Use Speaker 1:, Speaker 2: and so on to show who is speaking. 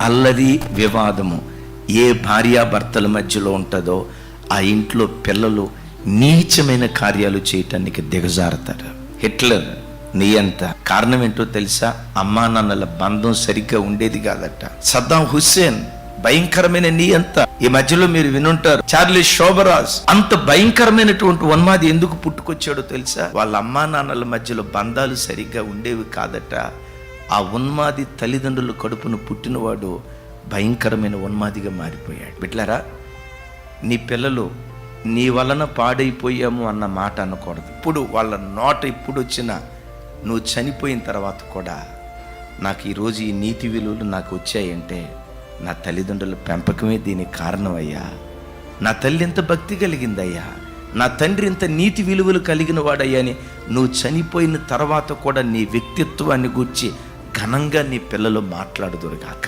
Speaker 1: అల్లరి వివాదము ఏ భార్యాభర్తల మధ్యలో ఉంటుందో ఆ ఇంట్లో పిల్లలు నీచమైన కార్యాలు చేయటానికి దిగజారుతారు. హిట్లర్ నియంత కారణం ఏంటో తెలుసా? అమ్మా నాన్నల బంధం సరిగ్గా ఉండేది కాదట. సద్దాం హుస్సేన్ భయంకరమైన నియంత. ఈ మధ్యలో మీరు వినుంటారు చార్లీ షోబరాజ్. అంత భయంకరమైనటువంటి ఉన్మాది ఎందుకు పుట్టుకొచ్చాడో తెలుసా? వాళ్ళ అమ్మా నాన్నల మధ్యలో బంధాలు సరిగ్గా ఉండేవి కాదట. ఆ ఉన్మాది తల్లిదండ్రుల కడుపును పుట్టినవాడు భయంకరమైన ఉన్మాదిగా మారిపోయాడు. బిడ్డలారా, నీ పిల్లలు నీ వలన పాడైపోయాము అన్న మాట అనకూడదు. ఇప్పుడు వాళ్ళ నోట ఇప్పుడు వచ్చినా నువ్వు చనిపోయిన తర్వాత కూడా నాకు ఈరోజు ఈ నీతి విలువలు నాకు వచ్చాయంటే నా తల్లిదండ్రుల పెంపకమే దీనికి కారణమయ్యా. నా తల్లి ఎంత భక్తి కలిగిందయ్యా, నా తండ్రి ఇంత నీతి విలువలు కలిగిన వాడయ్యా అని నువ్వు చనిపోయిన తర్వాత కూడా నీ వ్యక్తిత్వాన్ని గూర్చి ఘనంగా నీ పిల్లలు మాట్లాడుదురుగాక.